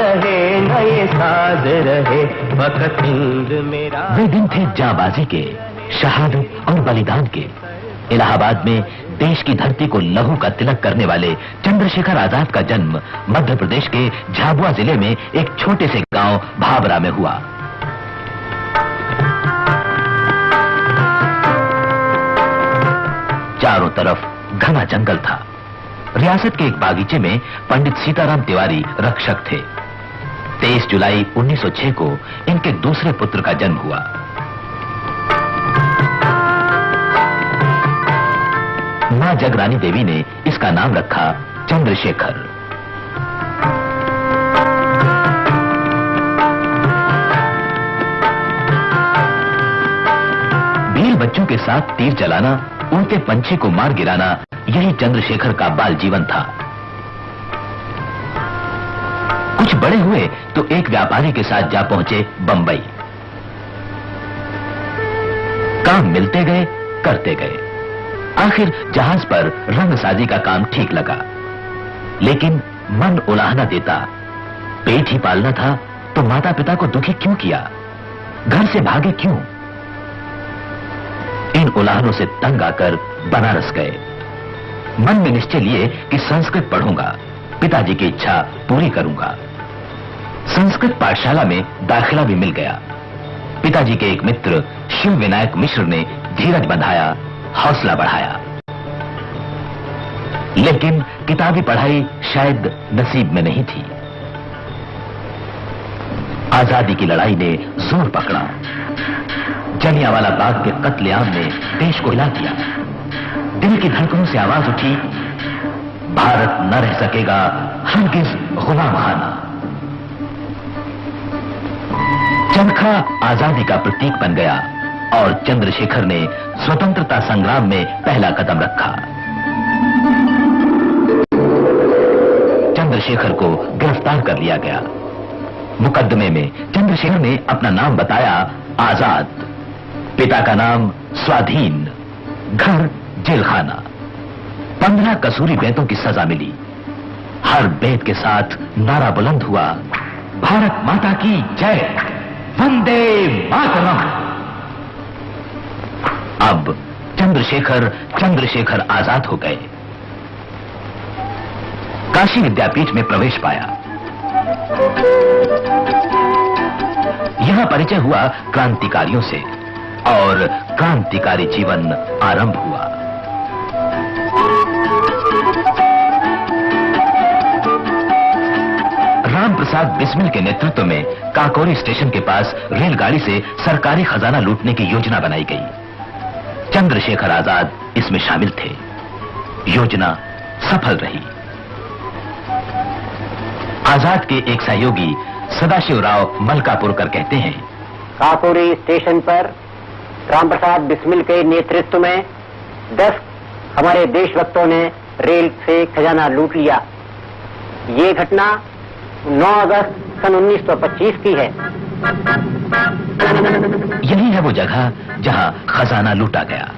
रहे नए साज रहे वक्त हिंद मेरा। वे दिन थे जांबाजी के, शहादत और बलिदान के। इलाहाबाद में देश की धरती को लहू का तिलक करने वाले चंद्रशेखर आजाद का जन्म मध्य प्रदेश के झाबुआ जिले में एक छोटे से गांव भाबरा में हुआ। चारों तरफ घना जंगल था। रियासत के एक बागीचे में पंडित सीताराम तिवारी रक्षक थे। 23 जुलाई 1906 को इनके दूसरे पुत्र का जन्म हुआ। मां जगरानी देवी ने इसका नाम रखा चंद्रशेखर। भील बच्चों के साथ तीर चलाना, उड़ते पंछी को मार गिराना, यही चंद्रशेखर का बाल जीवन था। कुछ बड़े हुए तो एक व्यापारी के साथ जा पहुंचे बंबई। काम मिलते गए, करते गए। आखिर जहाज पर रंगसाजी का काम ठीक लगा, लेकिन मन उलाहना देता। पेट ही पालना था तो माता पिता को दुखी क्यों किया? घर से भागे क्यों? इन उलाहनों से तंग आकर बनारस गए। मन में निश्चय लिए कि संस्कृत पढ़ूंगा, पिताजी की इच्छा पूरी करूंगा। संस्कृत पाठशाला में दाखिला भी मिल गया। पिताजी के एक मित्र शिव विनायक मिश्र ने धीरज बंधाया, हौसला बढ़ाया। लेकिन किताबी पढ़ाई शायद नसीब में नहीं थी। आजादी की लड़ाई ने जोर पकड़ा। जलियांवाला बाग के कत्लेआम ने देश को हिला दिया। दिल की धड़कनों से आवाज उठी, भारत न रह सकेगा हरगिज गुलाम खाना। चरखा आजादी का प्रतीक बन गया और चंद्रशेखर ने स्वतंत्रता संग्राम में पहला कदम रखा। चंद्रशेखर को गिरफ्तार कर लिया गया। मुकदमे में चंद्रशेखर ने अपना नाम बताया आजाद, पिता का नाम स्वाधीन, घर जेलखाना। 15 कसूरी बेतों की सजा मिली। हर बेत के साथ नारा बुलंद हुआ, भारत माता की जय, वंदे मातरम। अब चंद्रशेखर आजाद हो गए। काशी विद्यापीठ में प्रवेश पाया। यहां परिचय हुआ क्रांतिकारियों से और क्रांतिकारी जीवन आरंभ हुआ। राम प्रसाद बिस्मिल के नेतृत्व में काकोरी स्टेशन के पास रेलगाड़ी से सरकारी खजाना लूटने की योजना बनाई गई। चंद्रशेखर आजाद इसमें शामिल थे। योजना सफल रही। आजाद के एक सहयोगी सदाशिवराव मलकापुरकर कहते हैं, काकोरी स्टेशन पर रामप्रसाद बिस्मिल के नेतृत्व में 10 हमारे देशभक्तों ने रेल से खजाना लूट लिया। ये घटना 9 अगस्त सन 1925 की है। यही है वो जगह जहां खजाना लूटा गया।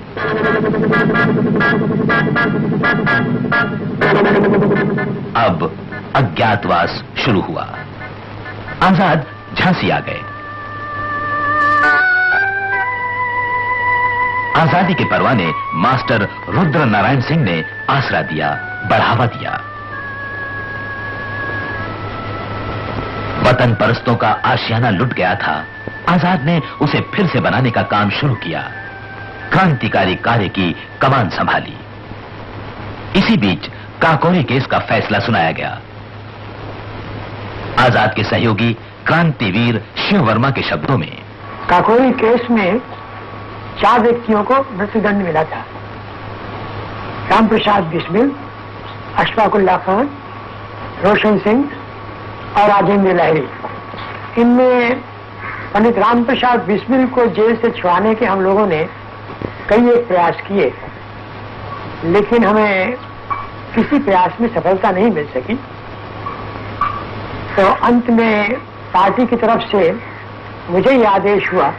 अब अज्ञातवास शुरू हुआ। आजाद झांसी आ गए। आजादी के परवाने मास्टर रुद्र नारायण सिंह ने आसरा दिया, बढ़ावा दिया। वतन परस्तों का आशियाना लुट गया था। आजाद ने उसे फिर से बनाने का काम शुरू किया। क्रांतिकारी कार्य की कमान संभाली। इसी बीच काकोरी केस का फैसला सुनाया गया। आजाद के सहयोगी क्रांतिवीर शिव वर्मा के शब्दों में, काकोरी केस में 4 व्यक्तियों को मृत्युदंड मिला था। रामप्रसाद बिस्मिल, अशफाकुल्ला खान, रोशन सिंह और राजेंद्र लाहिड़ी। इनमें पंडित रामप्रसाद बिस्मिल को जेल से छुड़ाने के हम लोगों ने कई एक प्रयास किए, लेकिन हमें किसी प्रयास में सफलता नहीं मिल सकी। तो अंत में पार्टी की तरफ से मुझे ये आदेश हुआ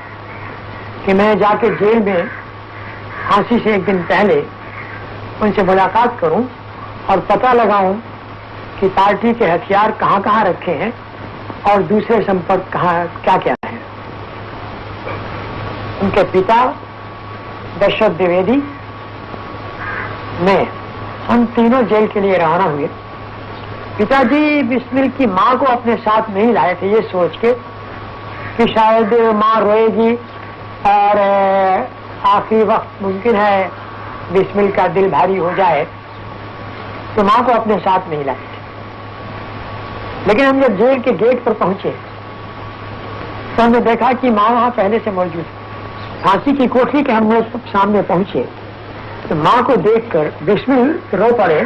कि मैं जाके जेल में फांसी से एक दिन पहले उनसे मुलाकात करूं और पता लगाऊं कि पार्टी के हथियार कहां-कहां रखे हैं और दूसरे संपर्क कहाँ क्या क्या है। उनके पिता दशरथ द्विवेदी में हम तीनों जेल के लिए रवाना हुए। पिताजी बिस्मिल की मां को अपने साथ नहीं लाए थे, ये सोच के कि शायद मां रोएगी और आखिरी वक्त मुमकिन है बिस्मिल का दिल भारी हो जाए, तो मां को अपने साथ नहीं लाए थे। लेकिन हम जब जेल के गेट पर पहुंचे तो हमने देखा कि मां वहां पहले से मौजूद। फांसी की कोठरी के हम लोग सामने पहुंचे तो मां को देखकर बिस्मिल रो पड़े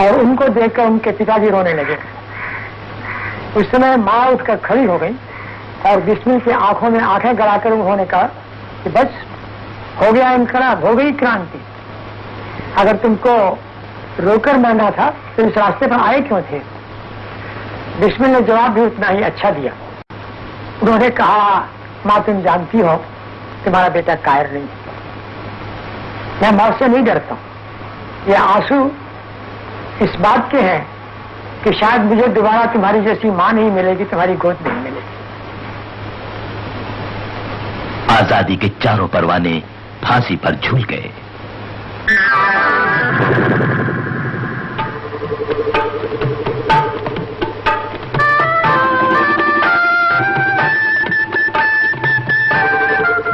और उनको देखकर उनके पिताजी रोने लगे। उस समय मां उठकर खड़ी हो गई और बिस्मिल की आंखों में आंखें गड़ाकर उन्होंने कहा कि बस हो गया इनकलाब, हो गई क्रांति। अगर तुमको रोकर मारना था तो इस रास्ते पर आए क्यों थे? बिस्मिल ने जवाब भी उतना ही अच्छा दिया। उन्होंने कहा, मां तुम जानती हो तुम्हारा बेटा कायर नहीं, मैं मौत से नहीं डरता हूं। ये आंसू इस बात के हैं कि शायद मुझे दोबारा तुम्हारी जैसी मां नहीं मिलेगी, तुम्हारी गोद नहीं मिलेगी। आजादी के चारों परवाने फांसी पर झूल गए।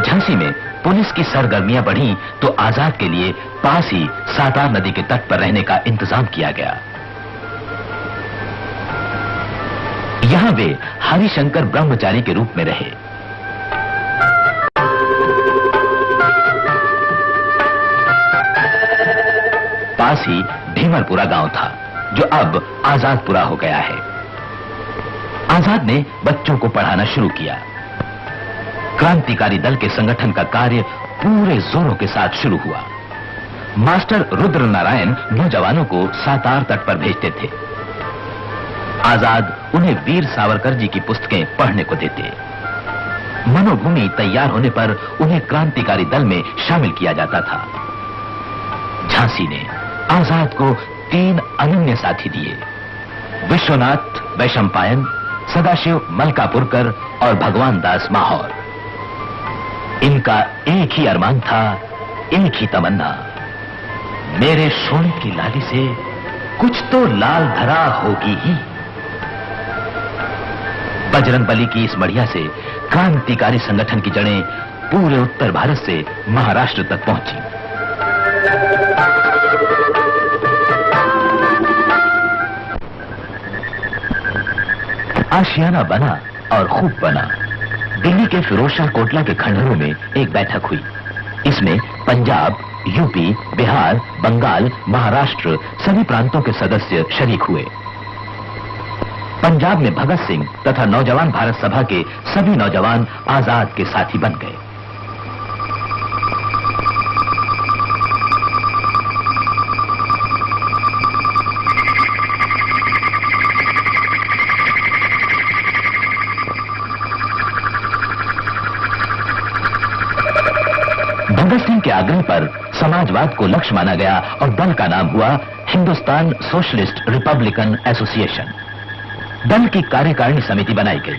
झांसी में पुलिस की सरगर्मियां बढ़ी तो आजाद के लिए पास ही सातार नदी के तट पर रहने का इंतजाम किया गया। यहां वे हरिशंकर ब्रह्मचारी के रूप में रहे। पास ही भीमरपुरा गांव था जो अब आजादपुरा हो गया है। आजाद ने बच्चों को पढ़ाना शुरू किया। क्रांतिकारी दल के संगठन का कार्य पूरे जोरों के साथ शुरू हुआ। मास्टर रुद्र नारायण नौजवानों को सातार तट पर भेजते थे। आजाद उन्हें वीर सावरकर जी की पुस्तकें पढ़ने को देते। मनोभूमि तैयार होने पर उन्हें क्रांतिकारी दल में शामिल किया जाता था। झांसी ने आजाद को 3 अनन्य साथी दिए, विश्वनाथ वैशंपायन, सदाशिव मलकापुरकर और भगवान दास माहौर। इनका एक ही अरमान था, एक ही तमन्ना, मेरे सोने की लाली से कुछ तो लाल धरा होगी ही। बजरंगबली की इस मड़िया से क्रांतिकारी संगठन की जड़ें पूरे उत्तर भारत से महाराष्ट्र तक पहुंची। आशियाना बना और खूब बना। दिल्ली के फिरोजशाह कोटला के खंडहरों में एक बैठक हुई। इसमें पंजाब, यूपी, बिहार, बंगाल, महाराष्ट्र सभी प्रांतों के सदस्य शरीक हुए। पंजाब में भगत सिंह तथा नौजवान भारत सभा के सभी नौजवान आजाद के साथी बन गए। भगत सिंह के आग्रह पर समाजवाद को लक्ष्य माना गया और दल का नाम हुआ हिंदुस्तान सोशलिस्ट रिपब्लिकन एसोसिएशन। दल की कार्यकारिणी समिति बनाई गई।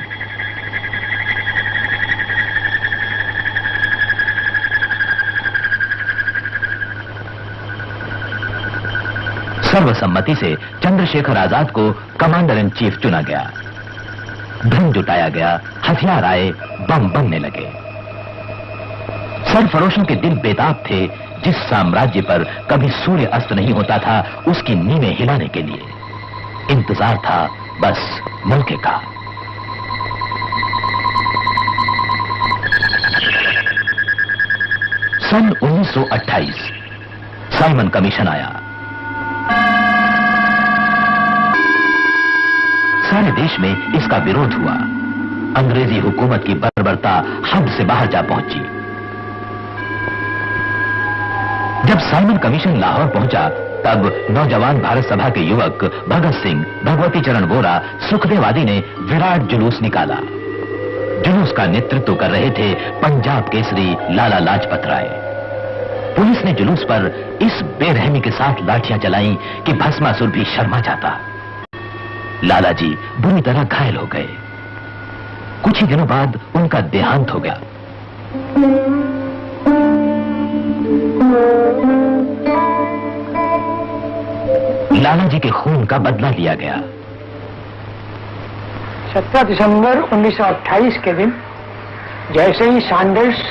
सर्वसम्मति से चंद्रशेखर आजाद को कमांडर इन चीफ चुना गया। धन जुटाया गया, हथियार आए, बम बनने लगे। सरफरोशों के दिल बेताब थे। जिस साम्राज्य पर कभी सूर्य अस्त नहीं होता था, उसकी नींवें हिलाने के लिए इंतजार था बस मौके का। सन 1928 साइमन कमीशन आया। सारे देश में इसका विरोध हुआ। अंग्रेजी हुकूमत की बर्बरता हद से बाहर जा पहुंची। जब साइमन कमीशन लाहौर पहुंचा तब नौजवान भारत सभा के युवक भगत सिंह, भगवती चरण वोरा, सुखदेव आदि ने विराट जुलूस निकाला। जुलूस का नेतृत्व कर रहे थे पंजाब केसरी लाला लाजपत राय। पुलिस ने जुलूस पर इस बेरहमी के साथ लाठियां चलाई कि भस्मासुर भी शर्मा जाता। लाला जी बुरी तरह घायल हो गए। कुछ ही दिनों बाद उनका देहांत हो गया। लाला जी के खून का बदला लिया गया। 17 दिसंबर 1928 के दिन जैसे ही सैंडर्स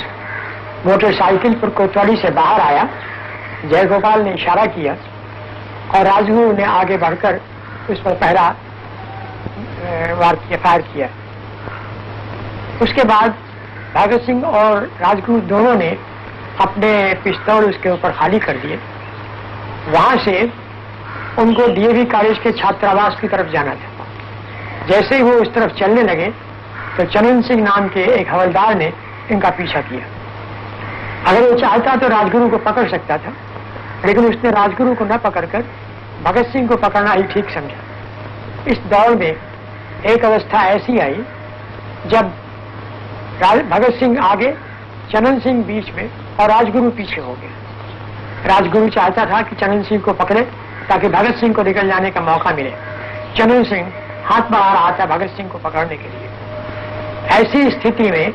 मोटरसाइकिल पर कोतवाली से बाहर आया, जयगोपाल ने इशारा किया और राजगुरु ने आगे बढ़कर उस पर पहला फायर किया। उसके बाद भगत सिंह और राजगुरु दोनों ने अपने पिस्तौल उसके ऊपर खाली कर दिए। वहां से उनको डीएवी कॉलेज के छात्रावास की तरफ जाना था। जैसे ही वो उस तरफ चलने लगे तो चनन सिंह नाम के एक हवलदार ने इनका पीछा किया। अगर वो चाहता तो राजगुरु को पकड़ सकता था, लेकिन उसने राजगुरु को न पकड़कर भगत सिंह को पकड़ना ही ठीक समझा। इस दौड़ में एक अवस्था ऐसी आई जब भगत सिंह आगे, चनन सिंह बीच में और राजगुरु पीछे हो गए। राजगुरु चाहता था कि चनन सिंह को पकड़े ताकि भगत सिंह को निकल जाने का मौका मिले। चनन सिंह हाथ बढ़ा रहा था भगत सिंह को पकड़ने के लिए। ऐसी स्थिति में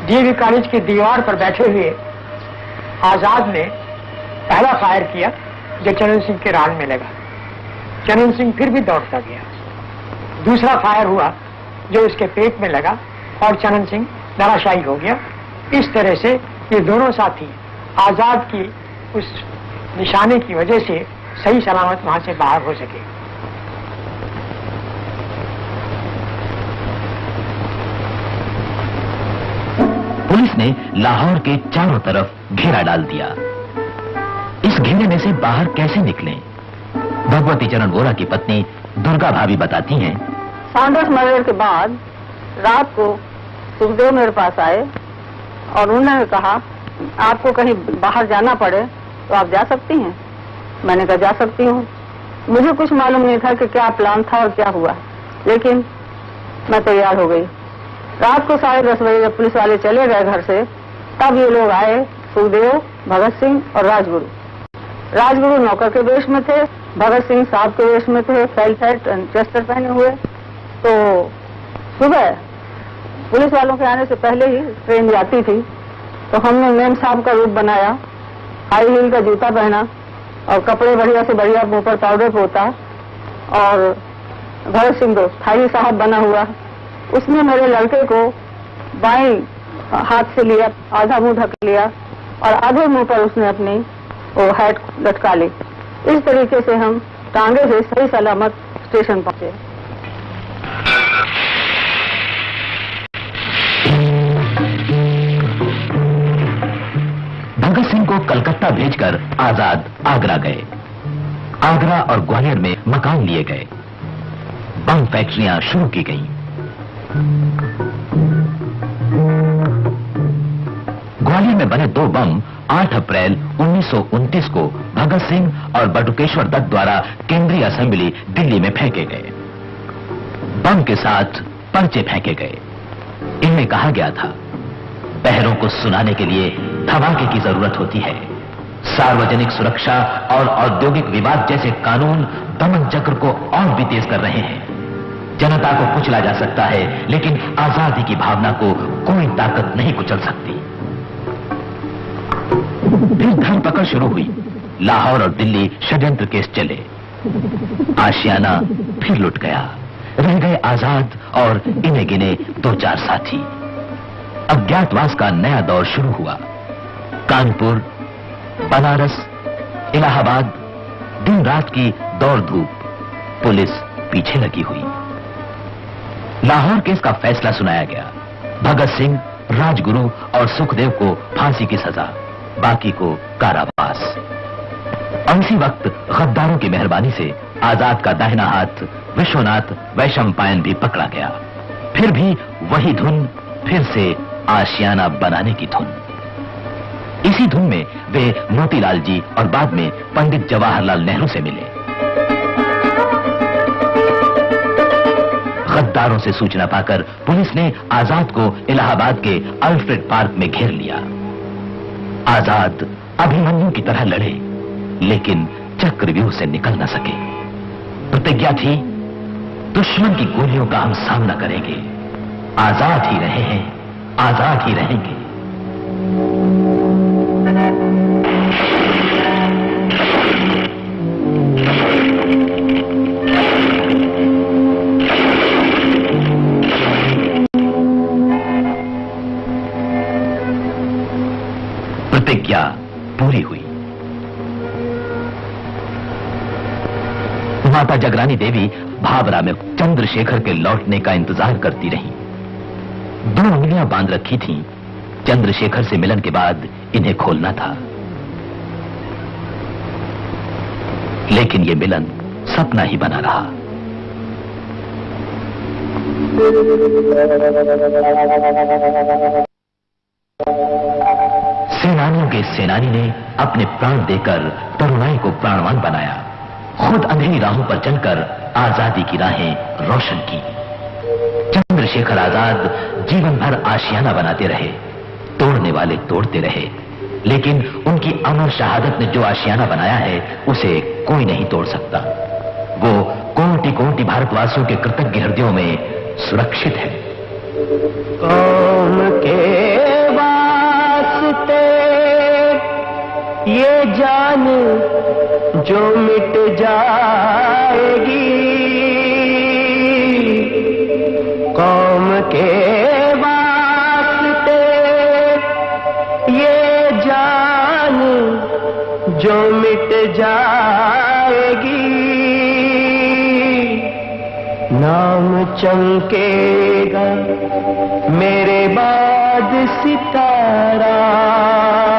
डीएवी कॉलेज की दीवार पर बैठे हुए आजाद ने पहला फायर किया जो चनन सिंह के रान में लगा। चनन सिंह फिर भी दौड़ता गया। दूसरा फायर हुआ जो उसके पेट में लगा और चनन सिंह धराशायी हो गया। इस तरह से ये दोनों साथी आजाद की उस निशाने की वजह से सही सलामत वहां से बाहर हो सके। पुलिस ने लाहौर के चारों तरफ घेरा डाल दिया। इस घेरे में से बाहर कैसे निकलें? भगवती चरण वोरा की पत्नी दुर्गा भाभी बताती हैं। सैंडर्स मर्डर के बाद रात को सुखदेव मेरे पास आए और उन्होंने कहा आपको कहीं बाहर जाना पड़े तो आप जा सकती हैं। मैंने कहा जा सकती हूँ। मुझे कुछ मालूम नहीं था कि क्या प्लान था और क्या हुआ, लेकिन मैं तैयार हो गई। रात को 10:30 बजे जब पुलिस वाले चले गए घर से, तब ये लोग आए, सुखदेव, भगत सिंह और राजगुरु। राजगुरु नौकर के वेश में थे, भगत सिंह साहब के वेश में थे, फेल्ट हैट एंड चेस्टर पहने हुए। तो सुबह पुलिस वालों के आने से पहले ही ट्रेन जाती थी, तो हमने मेम साहब का रूप बनाया, हाई हील का जूता पहना और कपड़े बढ़िया से बढ़िया, मुंह पर पाउडर पोता, और भगत सिंह तो थाई साहब बना हुआ। उसने मेरे लड़के को बाएं हाथ से लिया, आधा मुंह ढक लिया और आधे मुंह पर उसने अपनी वो हैट लटका ली। इस तरीके से हम टांगे से सही सलामत स्टेशन पहुंचे। भगत सिंह को कलकत्ता भेजकर आजाद आगरा गए। आगरा और ग्वालियर में मकान लिए गए। बम फैक्ट्रियां शुरू की गईं। ग्वालियर में बने 2 बम 8 अप्रैल 1929 को भगत सिंह और बटुकेश्वर दत्त द्वारा केंद्रीय असेंबली दिल्ली में फेंके गए। बम के साथ पर्चे फेंके गए। इनमें कहा गया था, पहरों को सुनाने के लिए धमाके की जरूरत होती है। सार्वजनिक सुरक्षा और औद्योगिक विवाद जैसे कानून दमन चक्र को और भी तेज कर रहे हैं। जनता को कुचला जा सकता है, लेकिन आजादी की भावना को कोई ताकत नहीं कुचल सकती। फिर धरपकड़ शुरू हुई। लाहौर और दिल्ली षड्यंत्र केस चले। आशियाना फिर लुट गया। रह गए आजाद और इन्हें गिने 2-4 साथी। अज्ञातवास का नया दौर शुरू हुआ। कानपुर, बनारस, इलाहाबाद, दिन रात की दौड़ धूप, पुलिस पीछे लगी हुई। लाहौर केस का फैसला सुनाया गया। भगत सिंह, राजगुरु और सुखदेव को फांसी की सजा, बाकी को कारावास। और इसी वक्त गद्दारों की मेहरबानी से आजाद का दाहिना हाथ विश्वनाथ वैशंपायन भी पकड़ा गया। फिर भी वही धुन, फिर से आशियाना बनाने की धुन। इसी धुन में वे मोतीलाल जी और बाद में पंडित जवाहरलाल नेहरू से मिले। गद्दारों से सूचना पाकर पुलिस ने आजाद को इलाहाबाद के अल्फ्रेड पार्क में घेर लिया। आजाद अभिमन्यु की तरह लड़े, लेकिन चक्रव्यूह से निकल न सके। प्रतिज्ञा थी, दुश्मन की गोलियों का हम सामना करेंगे। आजाद ही रहे हैं, आजाद ही रहेंगे। प्रतिज्ञा पूरी हुई। माता जगरानी देवी भावरा में चंद्रशेखर के लौटने का इंतजार करती रहीं। 2 उंगलियां बांध रखी थीं। चंद्रशेखर से मिलन के बाद इन्हें खोलना था, लेकिन यह मिलन सपना ही बना रहा। सेनानियों के सेनानी ने अपने प्राण देकर तरुणाई को प्राणवान बनाया। खुद अंधेरी राहों पर चलकर आजादी की राहें रोशन की। चंद्रशेखर आजाद जीवन भर आशियाना बनाते रहे, तोड़ने वाले तोड़ते रहे, लेकिन उनकी अमर शहादत ने जो आशियाना बनाया है उसे कोई नहीं तोड़ सकता। वो कोटि कोटि भारतवासियों के कृतज्ञ हृदयों में सुरक्षित है। कौम के वास्ते ये जान जो मिट जाएगी, कौम के वास्ते ये जान जो मिट जाएगी, नाम चमकेगा मेरे बाद सितारा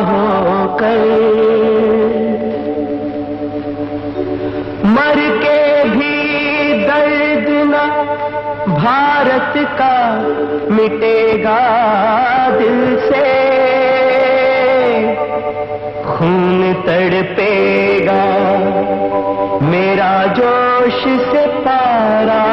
होकर, मर के भी दर्द न भारत का मिटेगा दिल से, खून तड़पेगा मेरा जोश से पारा